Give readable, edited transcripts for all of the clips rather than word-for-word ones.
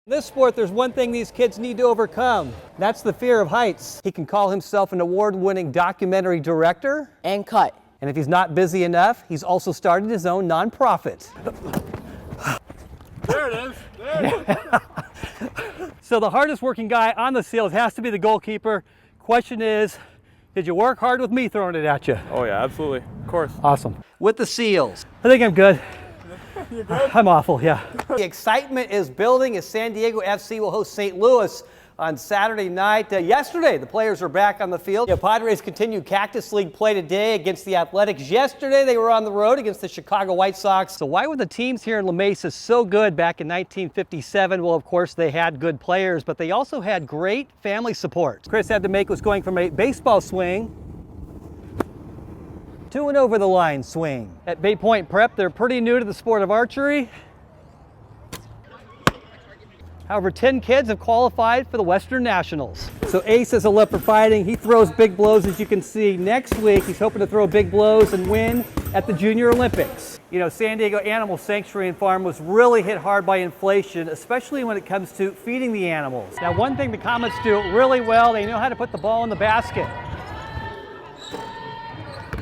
In this sport, there's one thing these kids need to overcome. That's the fear of heights. He can call himself an award-winning documentary director. And cut. And if he's not busy enough, he's also started his own nonprofit. There it is. There it is. So the hardest working guy on the Seals has to be the goalkeeper. Question is, did you work hard with me throwing it at you? Oh yeah, absolutely. Of course. Awesome. With the Seals. I think I'm good. You good? I'm awful, yeah. The excitement is building as San Diego FC will host St. Louis on Saturday night. Yesterday, the players are back on the field. Padres continue Cactus League play today against the Athletics. Yesterday, they were on the road against the Chicago White Sox. So why were the teams here in La Mesa so good back in 1957? Well, of course, they had good players, but they also had great family support. Chris had to make was going from a baseball swing to an over-the-line swing. At Bay Point Prep, they're pretty new to the sport of archery. However, 10 kids have qualified for the Western Nationals. So Ace is a love for fighting. He throws big blows, as you can see. Next week, he's hoping to throw big blows and win at the Junior Olympics. You know, San Diego Animal Sanctuary and Farm was really hit hard by inflation, especially when it comes to feeding the animals. Now, one thing the Comets do really well, they know how to put the ball in the basket.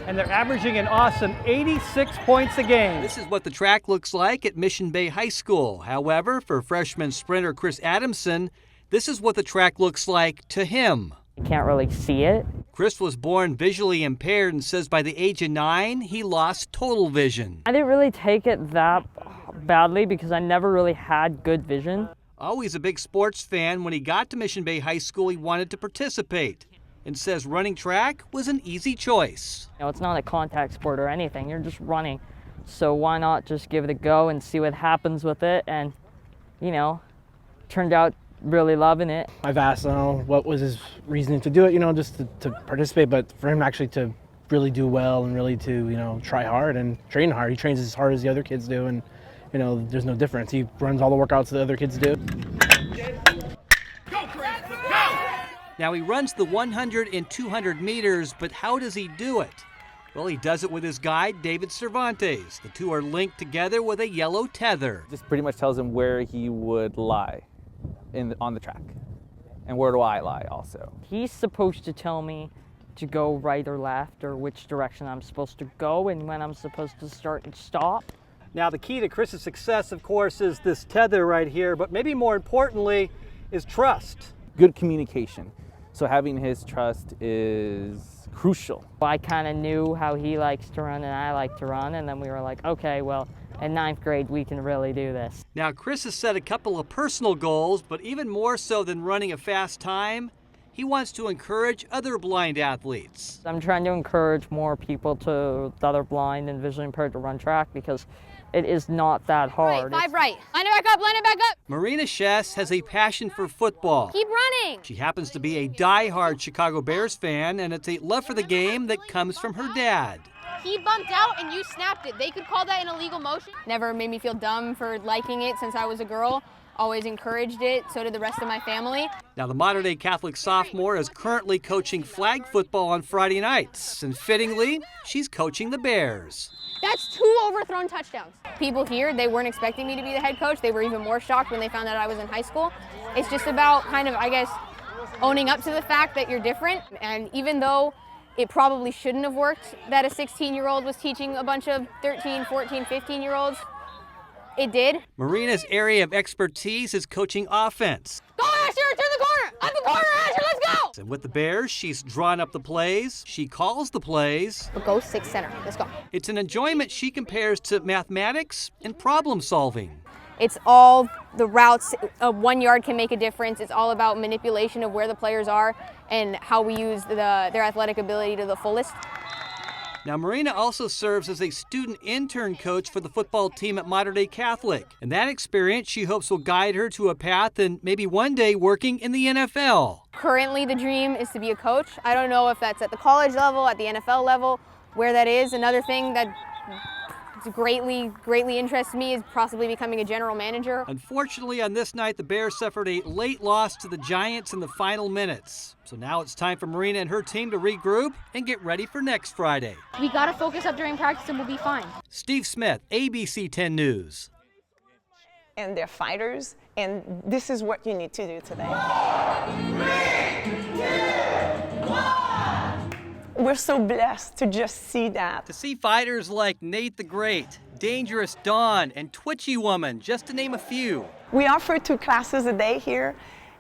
And they're averaging an awesome 86 points a game. This is what the track looks like at Mission Bay High School. However, for freshman sprinter Chris Adamson, this is what the track looks like to him. You can't really see it. Chris was born visually impaired and says by the age of 9, he lost total vision. I didn't really take it that badly because I never really had good vision. Always a big sports fan, when he got to Mission Bay High School, he wanted to participate and says running track was an easy choice. You know, it's not a contact sport or anything. You're just running. So why not just give it a go and see what happens with it? And, you know, turned out really loving it. I've asked what was his reasoning to do it, just to participate, but for him actually to really do well and really to, try hard and train hard. He trains as hard as the other kids do, and, there's no difference. He runs all the workouts the other kids do. Now he runs the 100 and 200 meters, but how does he do it? Well, he does it with his guide, David Cervantes. The two are linked together with a yellow tether. Just pretty much tells him where he would lie on the track. And where do I lie also. He's supposed to tell me to go right or left or which direction I'm supposed to go and when I'm supposed to start and stop. Now the key to Chris's success, of course, is this tether right here, but maybe more importantly is trust. Good communication. So having his trust is crucial. I kind of knew how he likes to run and I like to run, and then we were like, okay, well, in 9th grade, we can really do this. Now, Chris has set a couple of personal goals, but even more so than running a fast time, he wants to encourage other blind athletes. I'm trying to encourage more people that are blind and visually impaired to run track because it is not that hard. Right, 5 right. Line it back up, line it back up. Marina Chess has a passion for football. Keep running. She happens to be a die-hard Chicago Bears fan, and it's a love for the game that comes from her dad. He bumped out and you snapped it. They could call that an illegal motion. Never made me feel dumb for liking it since I was a girl. Always encouraged it, so did the rest of my family. Now, the modern-day Catholic sophomore is currently coaching flag football on Friday nights, and fittingly, she's coaching the Bears. That's 2 overthrown touchdowns. People here, they weren't expecting me to be the head coach. They were even more shocked when they found out I was in high school. It's just about kind of, I guess, owning up to the fact that you're different. And even though it probably shouldn't have worked that a 16-year-old was teaching a bunch of 13, 14, 15-year-olds, it did. Marina's area of expertise is coaching offense. Go, Asher, to the corner! Up the corner, Asher, let's go! And with the Bears, she's drawn up the plays, she calls the plays. Go 6 center, let's go. It's an enjoyment she compares to mathematics and problem solving. It's all the routes. 1 yard can make a difference. It's all about manipulation of where the players are and how we use their athletic ability to the fullest. Now, Marina also serves as a student intern coach for the football team at Modern Day Catholic. And that experience she hopes will guide her to a path and maybe one day working in the NFL. Currently, the dream is to be a coach. I don't know if that's at the college level, at the NFL level, where that is. Another thing that greatly interests me is possibly becoming a general manager. Unfortunately, on this night, the Bears suffered a late loss to the Giants in the final minutes. So now it's time for Marina and her team to regroup and get ready for next Friday. We got to focus up during practice and we'll be fine. Steve Smith, ABC 10 News. and they're fighters, and this is what you need to do today. We're so blessed to just see that. To see fighters like Nate the Great, Dangerous Dawn, and Twitchy Woman, just to name a few. We offer 2 classes a day here,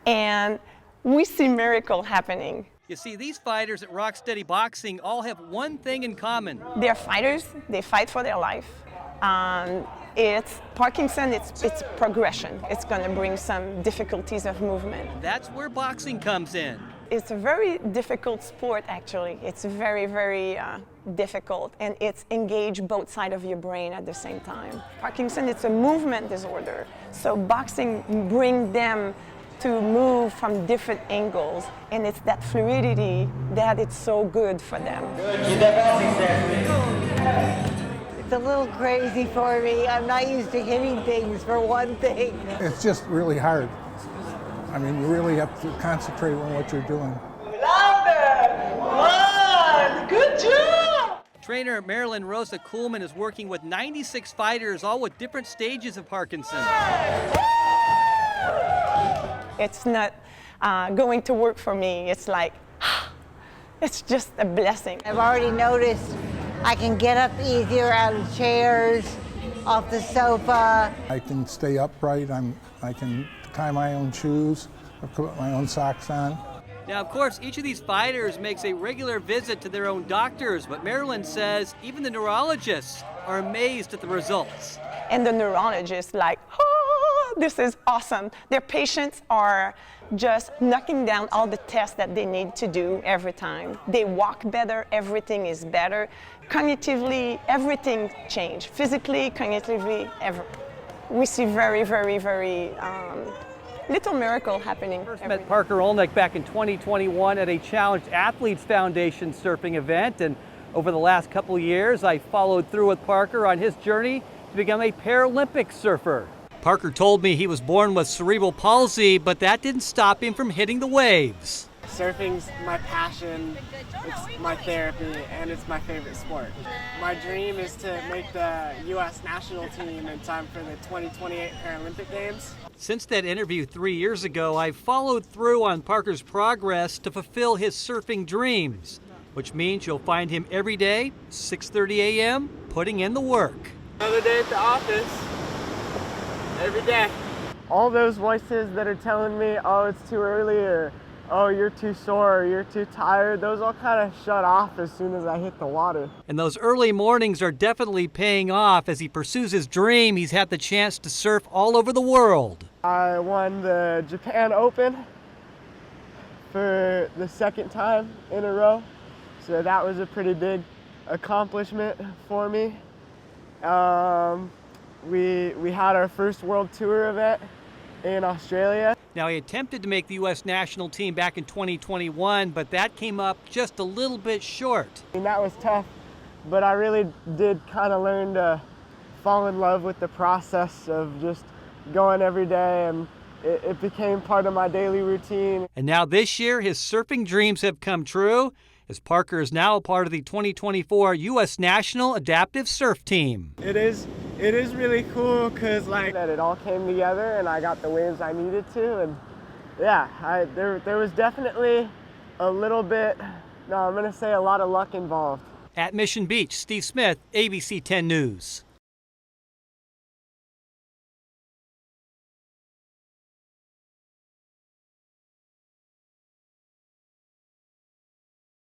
and we see miracles happening. You see, these fighters at Rocksteady Boxing all have one thing in common. They're fighters, they fight for their life. It's Parkinson, it's progression. It's gonna bring some difficulties of movement. That's where boxing comes in. It's a very difficult sport, actually. It's very, very difficult, and it's engage both sides of your brain at the same time. Parkinson, it's a movement disorder, so boxing brings them to move from different angles, and it's that fluidity that it's so good for them. It's a little crazy for me. I'm not used to hitting things, for one thing. It's just really hard. I mean, you really have to concentrate on what you're doing. Louder! One! Good job! Trainer Marilyn Rosa Kuhlman is working with 96 fighters, all with different stages of Parkinson's. It's not going to work for me. It's like, it's just a blessing. I've already noticed I can get up easier out of chairs, off the sofa. I can stay upright. I can tie my own shoes, I put my own socks on. Now, of course, each of these fighters makes a regular visit to their own doctors, but Marilyn says even the neurologists are amazed at the results. And the neurologists like, oh, this is awesome. Their patients are just knocking down all the tests that they need to do every time. They walk better, everything is better. Cognitively, everything changed. Physically, cognitively, we see very, very, very little miracle happening. First met Parker Olnick back in 2021 at a Challenged Athletes Foundation surfing event, and over the last couple of years I followed through with Parker on his journey to become a Paralympic surfer. Parker told me he was born with cerebral palsy, but that didn't stop him from hitting the waves. Surfing's my passion, it's my therapy, and it's my favorite sport. My dream is to make the U.S. national team in time for the 2028 Paralympic Games. Since that interview 3 years ago, I've followed through on Parker's progress to fulfill his surfing dreams, which means you'll find him every day, 6:30 a.m., putting in the work. Another day at the office, every day. All those voices that are telling me, oh, it's too early, or oh, you're too sore, or you're too tired, those all kind of shut off as soon as I hit the water. And those early mornings are definitely paying off. As he pursues his dream, he's had the chance to surf all over the world. I won the Japan Open for the 2nd time in a row, so that was a pretty big accomplishment for me. We had our first World Tour event in Australia. Now, he attempted to make the U.S. national team back in 2021, but that came up just a little bit short. And that was tough, but I really did kind of learn to fall in love with the process of just going every day, and it became part of my daily routine. And now this year, his surfing dreams have come true, as Parker is now a part of the 2024 U.S. National Adaptive Surf Team. It is really cool because like that it all came together and I got the waves I needed to, and yeah, there was definitely a little bit, no, I'm gonna say a lot of luck involved. At Mission Beach, Steve Smith, ABC 10 News.